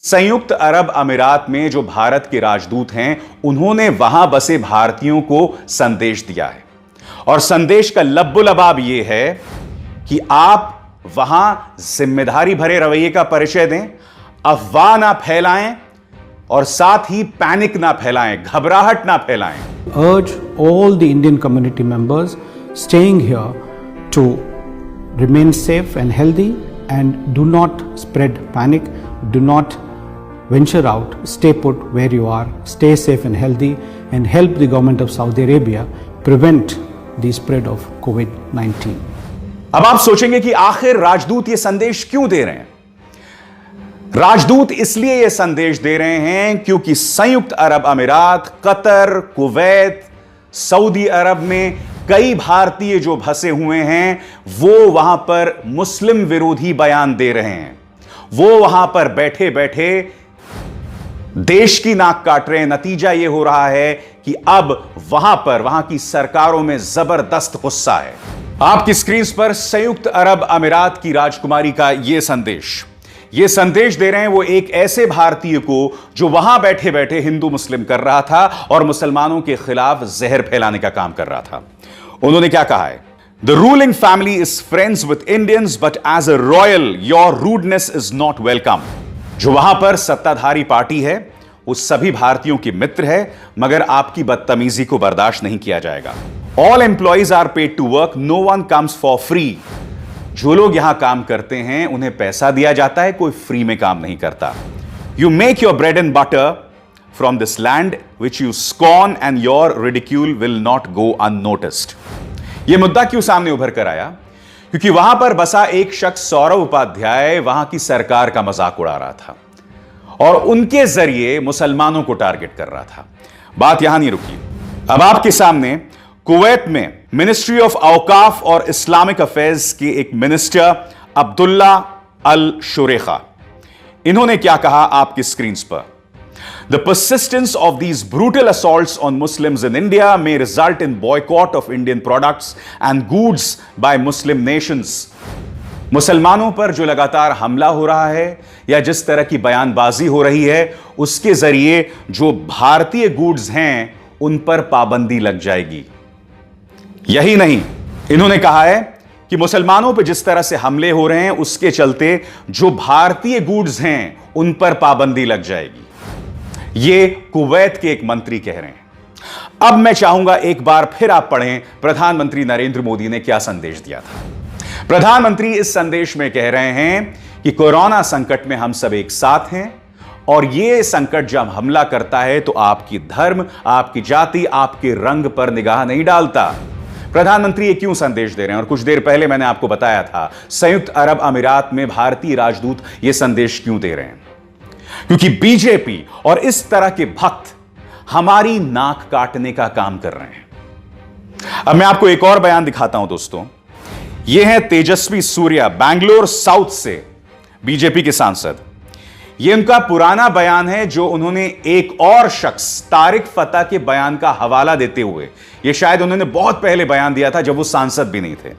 संयुक्त अरब अमीरात में जो भारत के राजदूत हैं, उन्होंने वहां बसे भारतीयों को संदेश दिया है और संदेश का लब्बो-लबाब यह है कि आप वहां जिम्मेदारी भरे रवैये का परिचय दें, अफवाह ना फैलाएं और साथ ही पैनिक ना फैलाएं, घबराहट ना फैलाएं। Urge all the Indian community members staying here to remain safe and healthy and do not spread panic, do not venture out, stay put where you are, stay safe and healthy and help the government of Saudi Arabia prevent the spread of COVID-19. अब आप सोचेंगे कि आखिर राजदूत ये संदेश क्यों दे रहे हैं? राजदूत इसलिए यह संदेश दे रहे हैं क्योंकि संयुक्त अरब अमीरात, कतर, कुवैत, सऊदी अरब में कई भारतीय जो फंसे हुए हैं वो वहां पर मुस्लिम विरोधी बयान दे रहे हैं। वो वहां पर बैठे बैठे देश की नाक काट रहे हैं। नतीजा यह हो रहा है कि अब वहां की सरकारों में जबरदस्त गुस्सा है। आपकी स्क्रीन पर संयुक्त अरब अमीरात की राजकुमारी का यह संदेश दे रहे हैं वो एक ऐसे भारतीय को जो वहां बैठे बैठे हिंदू मुस्लिम कर रहा था और मुसलमानों के खिलाफ जहर फैलाने का काम कर रहा था। उन्होंने क्या कहा है? The ruling family is friends with Indians but as a royal your rudeness is not welcome. जो वहां पर सत्ताधारी पार्टी है वो सभी भारतीयों की मित्र है, मगर आपकी बदतमीजी को बर्दाश्त नहीं किया जाएगा। All employees are paid to work, no one comes for free. जो लोग यहां काम करते हैं उन्हें पैसा दिया जाता है, कोई फ्री में काम नहीं करता। You make your bread and butter from this land which you scorn and your ridicule will not go unnoticed. यह मुद्दा क्यों सामने उभर कर आया? क्योंकि वहां पर बसा एक शख्स सौरव उपाध्याय वहां की सरकार का मजाक उड़ा रहा था और उनके जरिए मुसलमानों को टारगेट कर रहा था। बात यहां नहीं रुकी। अब आपके सामने कुवैत में मिनिस्ट्री ऑफ औकाफ और इस्लामिक अफेयर्स के एक मिनिस्टर अब्दुल्ला अल शुरेखा, इन्होंने क्या कहा आपकी स्क्रीन पर? The persistence of these brutal assaults on Muslims in India may result in boycott of Indian products and goods by Muslim nations. मुसलमानों पर जो लगातार हमला हो रहा है या जिस तरह की बयानबाजी हो रही है, उसके जरिए जो भारतीय गुड्स हैं उन पर पाबंदी लग जाएगी। यही नहीं, इन्होंने कहा है कि मुसलमानों पर जिस तरह से हमले हो रहे हैं उसके चलते जो भारतीय गुड्स हैं उन पर पाबंदी लग जाएगी। ये कुवैत के एक मंत्री कह रहे हैं। अब मैं चाहूंगा एक बार फिर आप पढ़ें प्रधानमंत्री नरेंद्र मोदी ने क्या संदेश दिया था। प्रधानमंत्री इस संदेश में कह रहे हैं कि कोरोना संकट में हम सब एक साथ हैं और यह संकट जब हमला करता है तो आपकी धर्म, आपकी जाति, आपके रंग पर निगाह नहीं डालता। प्रधानमंत्री ये क्यों संदेश दे रहे हैं? और कुछ देर पहले मैंने आपको बताया था संयुक्त अरब अमीरात में भारतीय राजदूत यह संदेश क्यों दे रहे हैं? क्योंकि बीजेपी और इस तरह के भक्त हमारी नाक काटने का काम कर रहे हैं। अब मैं आपको एक और बयान दिखाता हूं दोस्तों। यह है तेजस्वी सूर्या, बैंगलोर साउथ से बीजेपी के सांसद। यह उनका पुराना बयान है जो उन्होंने एक और शख्स तारिक फतेह के बयान का हवाला देते हुए, यह शायद उन्होंने बहुत पहले बयान दिया था जब वो सांसद भी नहीं थे।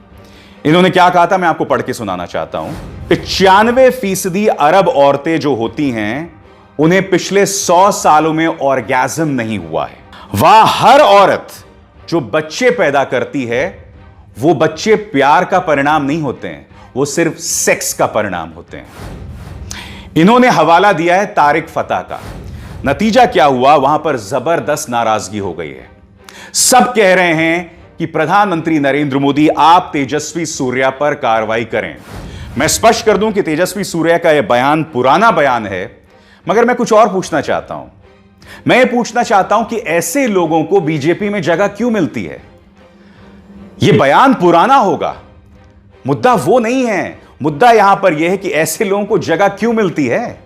इन्होंने क्या कहा था मैं आपको पढ़ के सुनाना चाहता हूं। 95% अरब औरतें जो होती हैं उन्हें पिछले 100 सालों में ऑर्गेज्म नहीं हुआ है। वह हर औरत जो बच्चे पैदा करती है वो बच्चे प्यार का परिणाम नहीं होते हैं, वो सिर्फ सेक्स का परिणाम होते हैं। इन्होंने हवाला दिया है तारिक फतेह का। नतीजा क्या हुआ? वहां पर जबरदस्त नाराजगी हो गई है। सब कह रहे हैं कि प्रधानमंत्री नरेंद्र मोदी आप तेजस्वी सूर्या पर कार्रवाई करें। मैं स्पष्ट कर दूं कि तेजस्वी सूर्या का यह बयान पुराना बयान है, मगर मैं कुछ और पूछना चाहता हूं। मैं ये पूछना चाहता हूं कि ऐसे लोगों को बीजेपी में जगह क्यों मिलती है? यह बयान पुराना होगा, मुद्दा वो नहीं है। मुद्दा यहां पर यह है कि ऐसे लोगों को जगह क्यों मिलती है?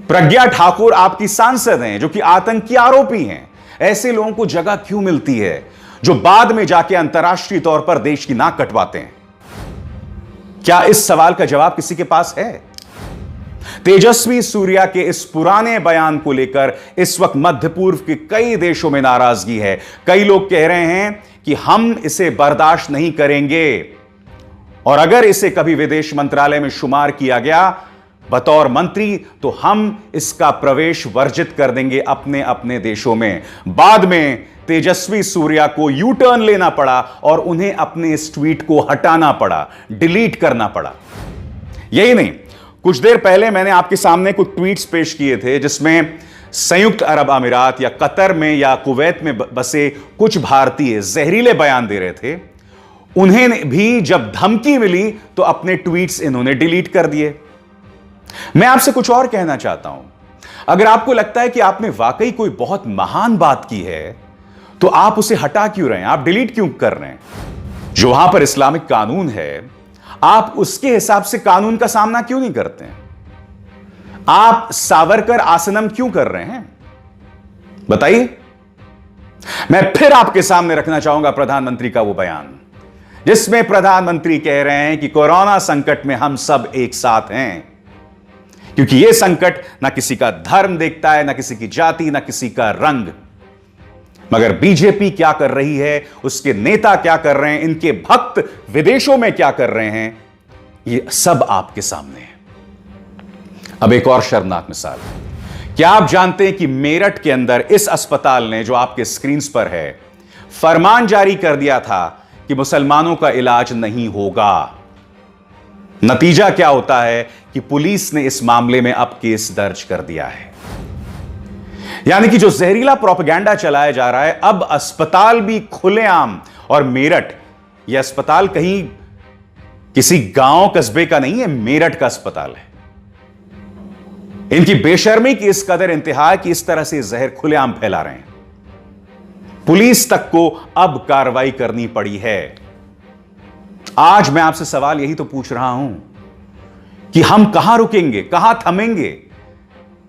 प्रज्ञा ठाकुर आपकी सांसद हैं जो कि आतंकी आरोपी हैं। ऐसे लोगों को जगह क्यों मिलती है जो बाद में जाके अंतर्राष्ट्रीय तौर पर देश की नाक कटवाते हैं? क्या इस सवाल का जवाब किसी के पास है? तेजस्वी सूर्या के इस पुराने बयान को लेकर इस वक्त मध्य पूर्व के कई देशों में नाराजगी है। कई लोग कह रहे हैं कि हम इसे बर्दाश्त नहीं करेंगे और अगर इसे कभी विदेश मंत्रालय में शुमार किया गया बतौर मंत्री तो हम इसका प्रवेश वर्जित कर देंगे अपने अपने देशों में। बाद में तेजस्वी सूर्या को यू टर्न लेना पड़ा और उन्हें अपने इस ट्वीट को हटाना पड़ा, डिलीट करना पड़ा। यही नहीं, कुछ देर पहले मैंने आपके सामने कुछ ट्वीट्स पेश किए थे जिसमें संयुक्त अरब अमीरात या कतर में या कुवैत में बसे कुछ भारतीय जहरीले बयान दे रहे थे। उन्हें भी जब धमकी मिली तो अपने ट्वीट्स इन्होंने डिलीट कर दिए। मैं आपसे कुछ और कहना चाहता हूं, अगर आपको लगता है कि आपने वाकई कोई बहुत महान बात की है तो आप उसे हटा क्यों रहे हैं, आप डिलीट क्यों कर रहे हैं? जो वहां पर इस्लामिक कानून है, आप उसके हिसाब से कानून का सामना क्यों नहीं करते हैं? आप सावरकर आसनम क्यों कर रहे हैं, बताइए। मैं फिर आपके सामने रखना चाहूंगा प्रधानमंत्री का वो बयान जिसमें प्रधानमंत्री कह रहे हैं कि कोरोना संकट में हम सब एक साथ हैं, क्योंकि यह संकट ना किसी का धर्म देखता है, ना किसी की जाति, ना किसी का रंग। मगर बीजेपी क्या कर रही है, उसके नेता क्या कर रहे हैं, इनके भक्त विदेशों में क्या कर रहे हैं, यह सब आपके सामने है। अब एक और शर्मनाक मिसाल, क्या आप जानते हैं कि मेरठ के अंदर इस अस्पताल ने, जो आपके स्क्रीन पर है, फरमान जारी कर दिया था कि मुसलमानों का इलाज नहीं होगा। नतीजा क्या होता है कि पुलिस ने इस मामले में अब केस दर्ज कर दिया है। यानी कि जो जहरीला प्रोपेगेंडा चलाया जा रहा है, अब अस्पताल भी खुलेआम, और मेरठ यह अस्पताल कहीं किसी गांव कस्बे का नहीं है, मेरठ का अस्पताल है। इनकी बेशर्मी की इस कदर इंतहा है कि इस तरह से जहर खुलेआम फैला रहे हैं। पुलिस तक को अब कार्रवाई करनी पड़ी है। आज मैं आपसे सवाल यही तो पूछ रहा हूं कि हम कहां रुकेंगे, कहां थमेंगे,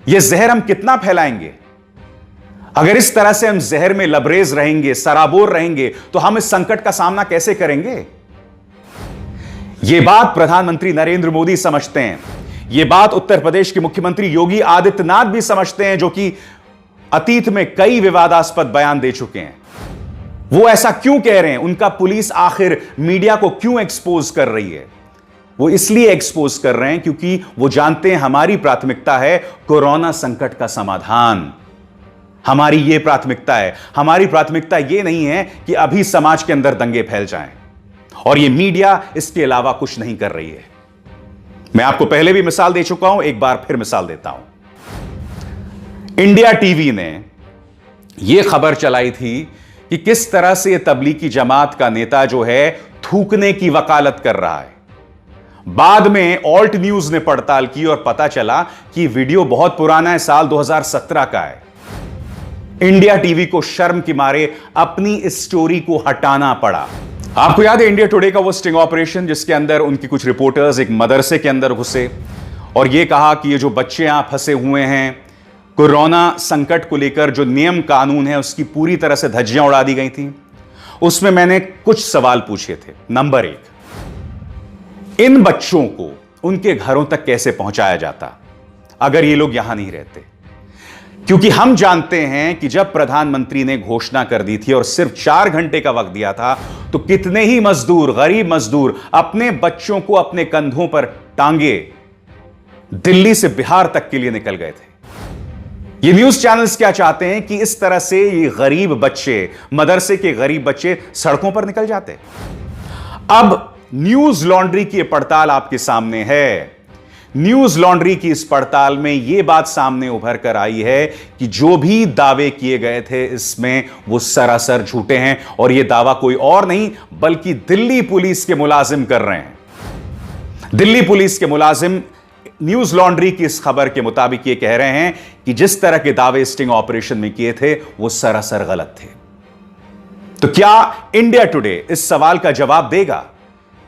यह जहर हम कितना फैलाएंगे? अगर इस तरह से हम जहर में लबरेज रहेंगे, सराबोर रहेंगे, तो हम इस संकट का सामना कैसे करेंगे? यह बात प्रधानमंत्री नरेंद्र मोदी समझते हैं, यह बात उत्तर प्रदेश के मुख्यमंत्री योगी आदित्यनाथ भी समझते हैं, जो कि अतीत में कई विवादास्पद बयान दे चुके हैं। वो ऐसा क्यों कह रहे हैं? उनका पुलिस आखिर मीडिया को क्यों एक्सपोज कर रही है? वो इसलिए एक्सपोज कर रहे हैं क्योंकि वो जानते हैं हमारी प्राथमिकता है कोरोना संकट का समाधान। हमारी ये प्राथमिकता है। हमारी प्राथमिकता ये नहीं है कि अभी समाज के अंदर दंगे फैल जाएं, और ये मीडिया इसके अलावा कुछ नहीं कर रही है। मैं आपको पहले भी मिसाल दे चुका हूं, एक बार फिर मिसाल देता हूं। इंडिया टीवी ने यह खबर चलाई थी कि किस तरह से तबलीगी जमात का नेता जो है थूकने की वकालत कर रहा है। बाद में ऑल्ट न्यूज ने पड़ताल की और पता चला कि वीडियो बहुत पुराना है, साल 2017 का है। इंडिया टीवी को शर्म के मारे अपनी इस स्टोरी को हटाना पड़ा। आपको याद है इंडिया टुडे का वो स्टिंग ऑपरेशन जिसके अंदर उनकी कुछ रिपोर्टर्स एक मदरसे के अंदर घुसे और यह कहा कि ये जो बच्चे यहां फंसे हुए हैं, कोरोना संकट को लेकर जो नियम कानून है उसकी पूरी तरह से धज्जियां उड़ा दी गई थी। उसमें मैंने कुछ सवाल पूछे थे। नंबर 1, इन बच्चों को उनके घरों तक कैसे पहुंचाया जाता अगर ये लोग यहां नहीं रहते? क्योंकि हम जानते हैं कि जब प्रधानमंत्री ने घोषणा कर दी थी और सिर्फ 4 घंटे का वक्त दिया था, तो कितने ही मजदूर, गरीब मजदूर अपने बच्चों को अपने कंधों पर टांगे दिल्ली से बिहार तक के लिए निकल गए थे। ये न्यूज चैनल्स क्या चाहते हैं कि इस तरह से ये गरीब बच्चे, मदरसे के गरीब बच्चे सड़कों पर निकल जाते। अब न्यूज लॉन्ड्री की पड़ताल आपके सामने है। न्यूज लॉन्ड्री की इस पड़ताल में यह बात सामने उभर कर आई है कि जो भी दावे किए गए थे इसमें वो सरासर झूठे हैं, और यह दावा कोई और नहीं बल्कि दिल्ली पुलिस के मुलाजिम कर रहे हैं। दिल्ली पुलिस के मुलाजिम न्यूज लॉन्ड्री की इस खबर के मुताबिक यह कह रहे हैं कि जिस तरह के दावे स्टिंग ऑपरेशन में किए थे वो सरासर गलत थे। तो क्या इंडिया टुडे इस सवाल का जवाब देगा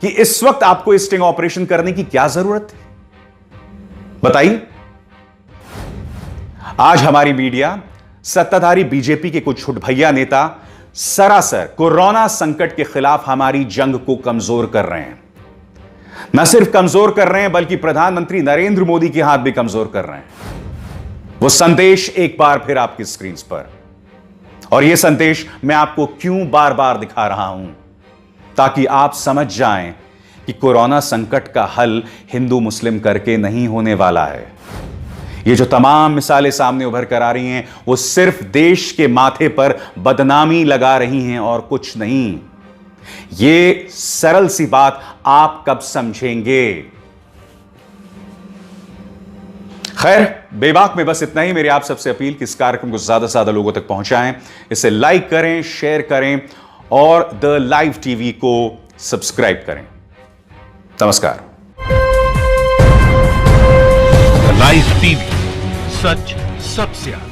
कि इस वक्त आपको स्टिंग ऑपरेशन करने की क्या जरूरत थी? बताइए। आज हमारी मीडिया, सत्ताधारी बीजेपी के कुछ छुटभैया नेता सरासर कोरोना संकट के खिलाफ हमारी जंग को कमजोर कर रहे हैं। न सिर्फ कमजोर कर रहे हैं बल्कि प्रधानमंत्री नरेंद्र मोदी के हाथ भी कमजोर कर रहे हैं। वो संदेश एक बार फिर आपकी स्क्रीन पर, और यह संदेश मैं आपको क्यों बार बार दिखा रहा हूं, ताकि आप समझ जाएं कि कोरोना संकट का हल हिंदू मुस्लिम करके नहीं होने वाला है। ये जो तमाम मिसालें सामने उभर कर आ रही हैं, वो सिर्फ देश के माथे पर बदनामी लगा रही हैं और कुछ नहीं। ये सरल सी बात आप कब समझेंगे? खैर, बेबाक में बस इतना ही। मेरी आप सबसे अपील कि इस कार्यक्रम को ज्यादा से ज्यादा लोगों तक पहुंचाएं, इसे लाइक करें, शेयर करें और द लाइव टीवी को सब्सक्राइब करें। नमस्कार। लाइव टीवी, सच सबसे आगे।